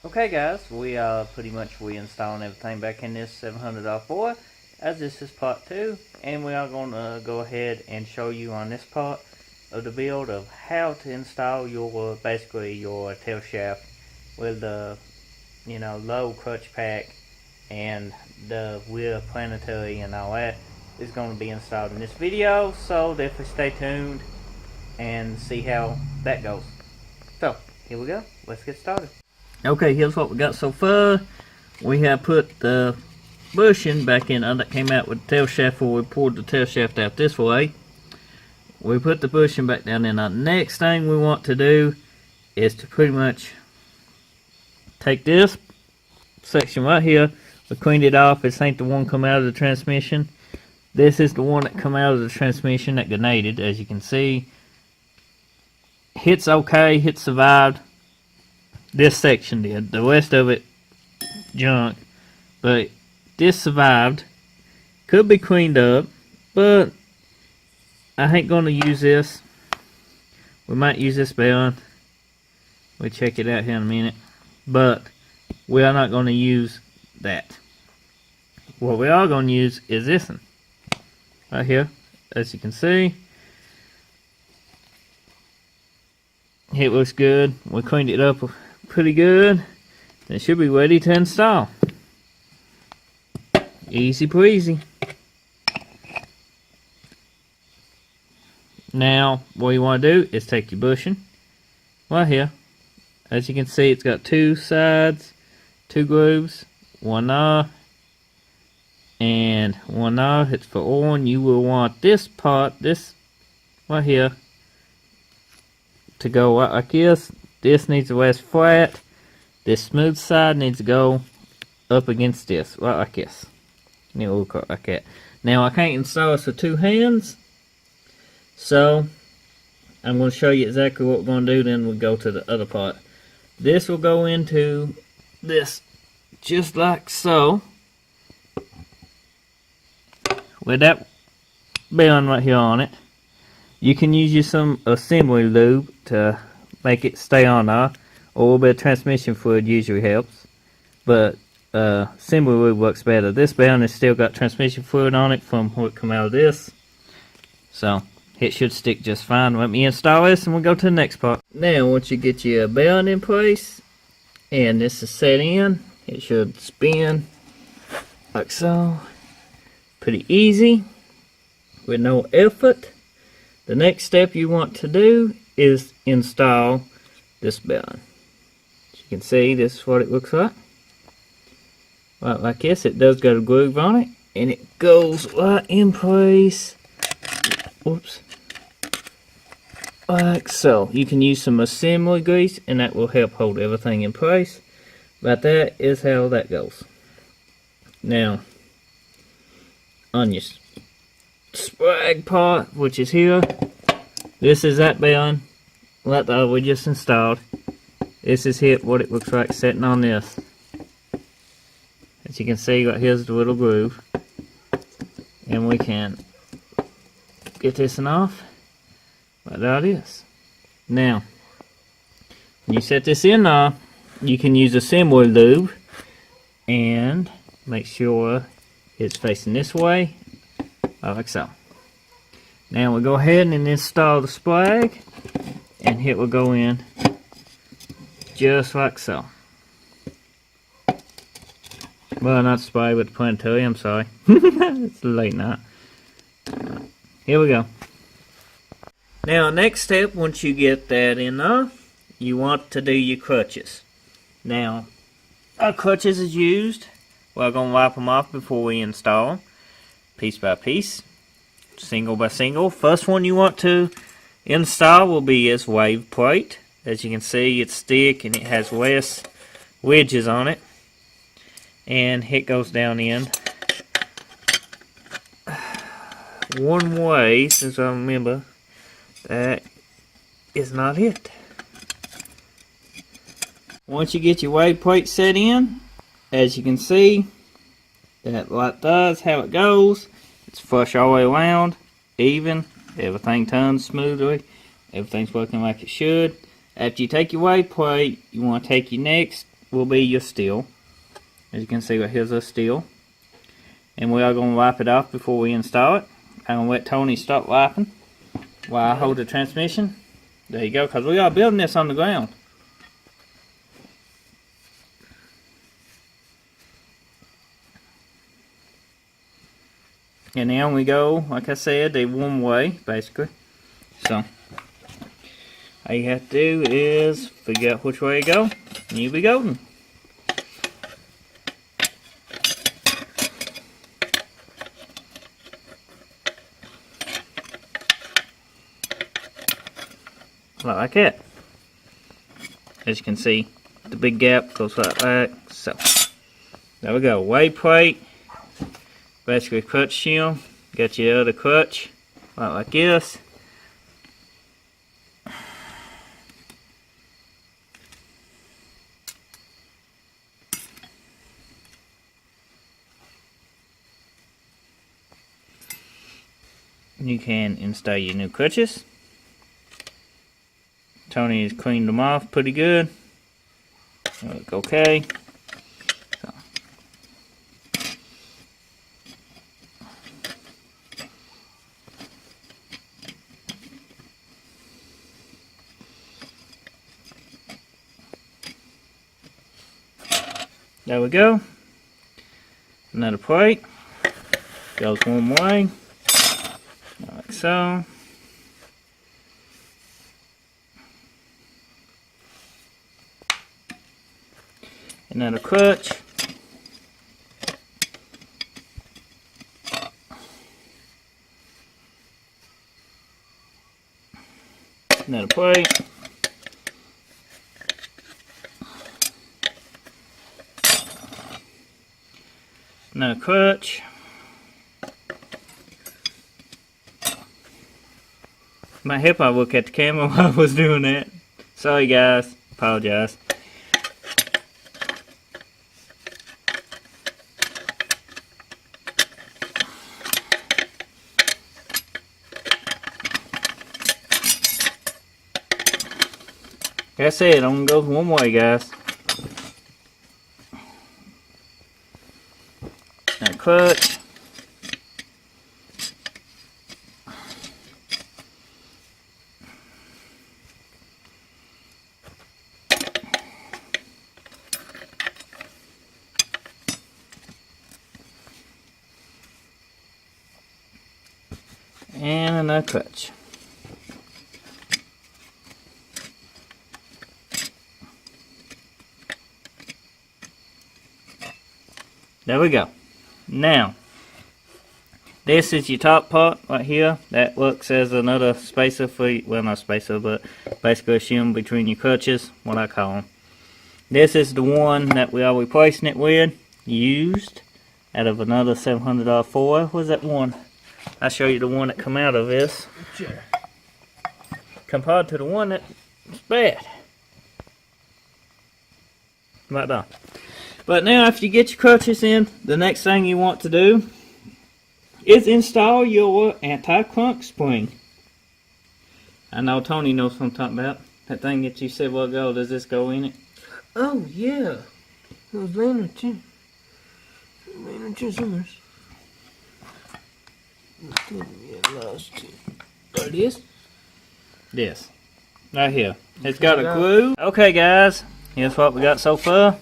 Okay guys, we pretty much reinstalling everything back in this $700 as this is part 2, and we are going to go ahead and show you on this part of the build of how to install your basically your tail shaft with the low crutch pack and the wheel planetary and all that is going to be installed in this video, so definitely stay tuned and see how that goes. So here we go, let's get started. Okay, here's what we got so far. We have put the bushing back in that came out with the tail shaft before we pulled the tail shaft out this way. We put the bushing back down in. The next thing we want to do is to pretty much take this section right here. We cleaned it off. This ain't the one come out of the transmission. This is the one that come out of the transmission that grenaded, as you can see. Hits okay, hit survived. This section did. The rest of it junk, but this survived. Could be cleaned up, but I ain't gonna use this. We might use this bearing. We'll check it out here in a minute, but we are not gonna use that. What we are gonna use is this one right here. As you can see, it looks good. We cleaned it up pretty good. It should be ready to install. Easy breezy. Now what you want to do is take your bushing right here. As you can see, it's got two sides, two grooves, one knob and one knob. It's for on. You will want this part, this right here, to go right like this. This needs to rest flat. This smooth side needs to go up against this, right like this. And it will look like that. Now I can't install this with two hands, so I'm going to show you exactly what we're going to do. Then we'll go to the other part. This will go into this just like so, with that bearing right here on it. You can use some assembly lube to make it stay on there. A little bit of transmission fluid usually helps, but assembly lube works better. This bearing has still got transmission fluid on it from what come out of this, so it should stick just fine. Let me install this and we'll go to the next part. Now once you get your bearing in place and this is set in, it should spin like so. Pretty easy with no effort. The next step you want to do is install this bearing. As you can see, this is what it looks like. Right like this. It does got a groove on it, and it goes right in place. Whoops. Like so. You can use some assembly grease, and that will help hold everything in place. But that is how that goes. Now, on your sprag part, which is here, this is that bearing that we just installed. This is what it looks like sitting on this. As you can see, right here's the little groove, and we can get this one off. But there it is. Now, when you set this in there, you can use assembly lube and make sure it's facing this way, like so. Now we'll go ahead and install the splag, and it will go in just like so. Well, not splag, but the planetary, I'm sorry. It's late night. Here we go. Now next step, once you get that in there, you want to do your crutches. Now, our crutches is used. We're going to wipe them off before we install them, piece by piece, single by single. First one you want to install will be this wave plate. As you can see, it's thick and it has less wedges on it, and it goes down in one way, since I remember that is not it. Once you get your wave plate set in, as you can see, that light does how it goes. It's flush all the way around, even, everything turns smoothly, everything's working like it should. After you take your wave plate, you want to take your next will be your steel. As you can see, right here's a steel. And we are going to wipe it off before we install it. I'm going to let Tony start wiping while I hold the transmission. There you go, because we are building this on the ground. And now we go, like I said, the one way, basically. So, all you have to do is figure out which way to go, and you'll be golden. Like that. As you can see, the big gap goes like that. So, there we go. Way plate. Basically clutch shim. Got your other clutch. Like this. You can install your new clutches. Tony has cleaned them off pretty good. They look okay. So. There we go. Another plate. Goes one way. Like so. Another clutch. Another plate. Another clutch. My hip, I look at the camera while I was doing that. Sorry guys, apologize. Like I said, it only goes one way, guys. Now clutch. And another clutch. There we go. Now, this is your top part right here. That works as another spacer for, well, not spacer, but basically a shim between your clutches, what I call them. This is the one that we are replacing it with, used, out of another $700 foil. What's that one? I'll show you the one that come out of this. Sure. Compared to the one that's bad. Right there. But now after you get your clutches in, the next thing you want to do is install your anti-clunk spring. I know Tony knows what I'm talking about. That thing that you said, well, go, does this go in it? Oh, yeah. It was laying there too. Somewhere. Oh, it is? Yes. Right here. It's got a glue. Okay, guys. Here's what we got so far.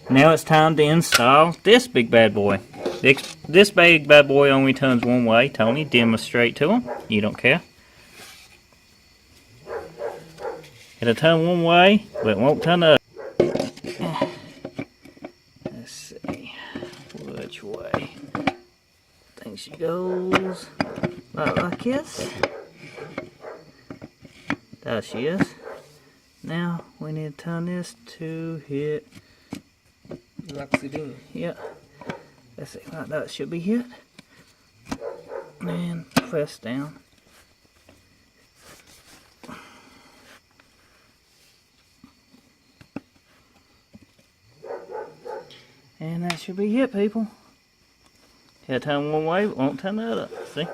Now it's time to install this big bad boy. This big bad boy only turns one way. Tony, demonstrate to him. You don't care. It'll turn one way, but it won't turn the other. Let's see which way. I think she goes like this. There she is. Now we need to turn this to hit. Locks it in. Yeah. Let's see, like that should be hit. And press down. And that should be it, people. It'll turn one way, but won't turn the other. See?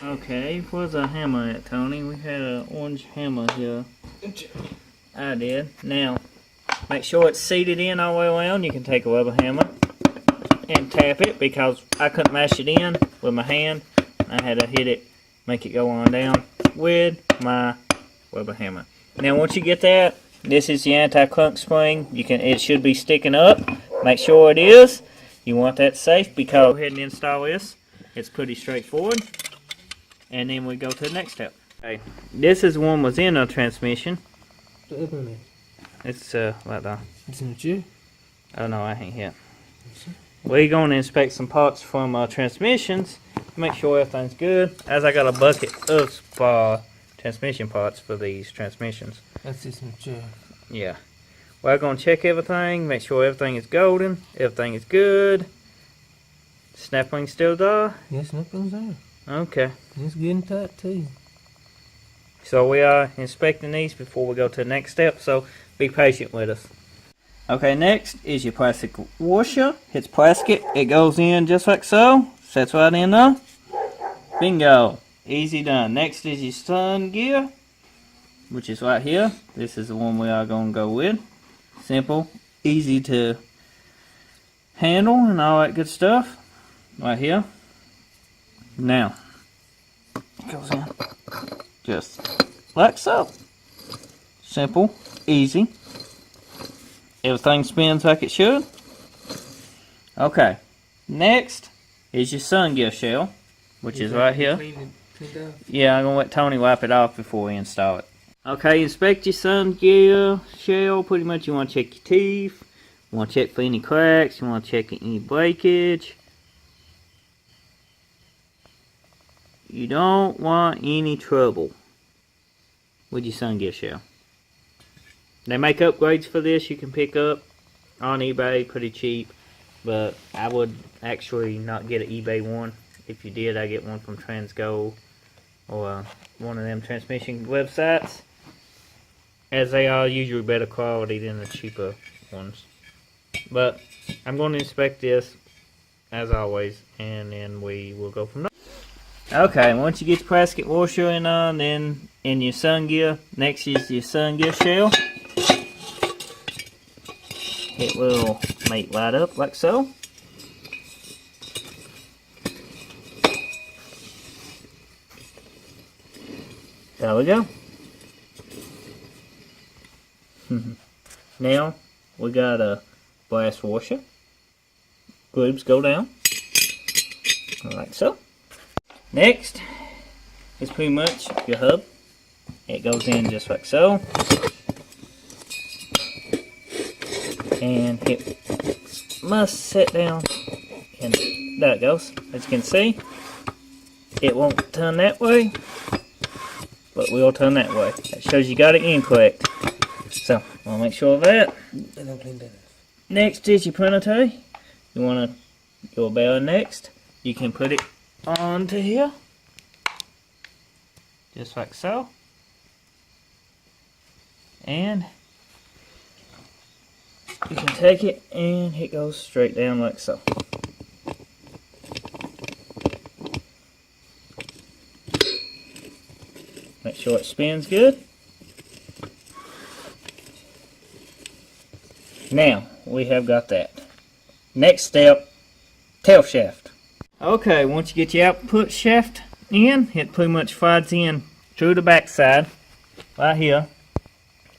Okay, where's our hammer at, Tony? We had an orange hammer here. I did. Now, make sure it's seated in all the way around. You can take a rubber hammer and tap it, because I couldn't mash it in with my hand. I had to hit it, make it go on down with my rubber hammer. Now, once you get that, this is the anti-clunk spring. It should be sticking up. Make sure it is. You want that safe, because go ahead and install this. It's pretty straightforward. And then we go to the next step. Okay, this is one was in a transmission. It's like that. Isn't it? Oh no, I ain't here. We're going to inspect some parts from transmissions, make sure everything's good, as I got a bucket of transmission parts for these transmissions. That's just mature. Yeah. We're going to check everything, make sure everything is golden, everything is good. Snap ring still there? Yes, snap-ring's there. Okay. It's getting tight too. So we are inspecting these before we go to the next step, so be patient with us. Okay, next is your plastic washer. It's plastic. It goes in just like so. Sets right in there. Bingo. Easy done. Next is your sun gear, which is right here. This is the one we are going to go with. Simple, easy to handle, and all that good stuff. Right here. Now, it goes in just like so. Simple, easy. Everything spins like it should. Okay, next is your sun gear shell, which is right here. Yeah, I'm going to let Tony wipe it off before we install it. Okay, inspect your sun gear shell. Pretty much you want to check your teeth. You want to check for any cracks. You want to check any breakage. You don't want any trouble with your sun gear shell. They make upgrades for this you can pick up on eBay pretty cheap, but I would actually not get an eBay one. If you did, I get one from Transgo or one of them transmission websites, as they are usually better quality than the cheaper ones. But I'm going to inspect this as always, and then we will go from there. Okay, once you get the plastic washer in on, then in your sun gear, next is your sun gear shell. It will mate right up like so. There we go. Now we got a brass washer. Grooves go down like so. Next is pretty much your hub. It goes in just like so. And it must sit down, and there it goes. As you can see, it won't turn that way, but will turn that way. That shows you got it in correct. So I'll make sure of that. Next is your printer tray. You want to go about next. You can put it onto here, just like so, and you can take it and it goes straight down like so. Make sure it spins good. Now we have got that. Next step, tail shaft. Okay, once you get your output shaft in, it pretty much slides in through the back side, right here,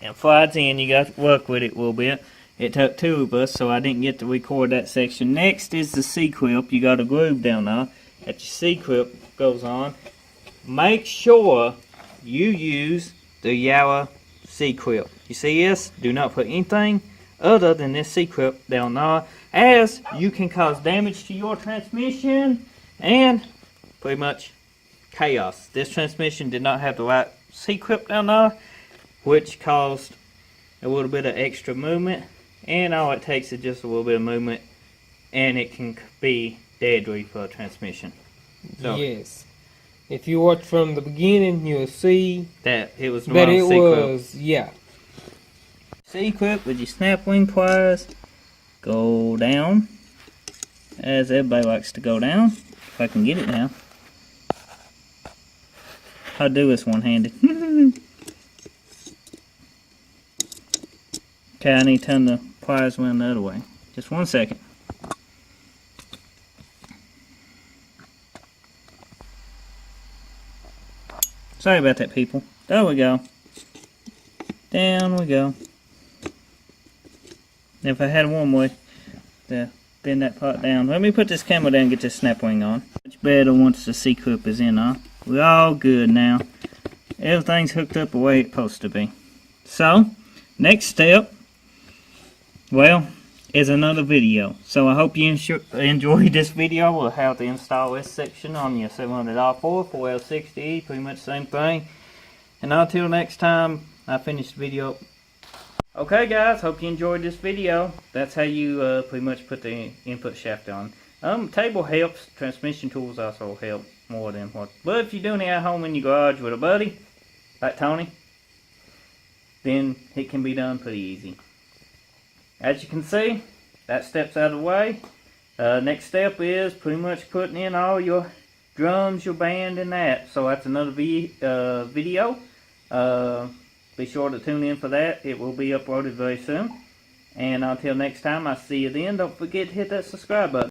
and slides in. You got to work with it a little bit. It took two of us, so I didn't get to record that section. Next is the C-clip. You got a groove down there that your C-clip goes on. Make sure you use the yellow C-clip. You see this? Do not put anything other than this C-clip down there, as you can cause damage to your transmission and pretty much chaos. This transmission did not have the right C-clip down there, which caused a little bit of extra movement, and all it takes is just a little bit of movement and it can be deadly for a transmission. So, yes. If you watch from the beginning, you'll see that it was the that wrong it C-clip. was, yeah. C-clip with your snap ring pliers go down as everybody likes to go down. If I can get it now. I'll do this one-handed. Okay, I need to turn the pliers around the other way. Just 1 second. Sorry about that, people. There we go. Down we go. If I had one way to bend that part down. Let me put this camera down and get this snap wing on. Much better once the C-clip is in, huh? We're all good now. Everything's hooked up the way it's supposed to be. So, next step, well, is another video. So I hope you enjoyed this video of how to install this section on your 700R4, 4L60E, pretty much the same thing. And until next time, I finish the video. Okay guys, hope you enjoyed this video. That's how you pretty much put the input shaft on. Table helps, transmission tools also help more than what. But if you're doing it at home in your garage with a buddy, like Tony, then it can be done pretty easy. As you can see, that step's out of the way. Next step is pretty much putting in all your drums, your band, and that. So that's another video. Be sure to tune in for that. It will be uploaded very soon. And until next time, I see you then. Don't forget to hit that subscribe button.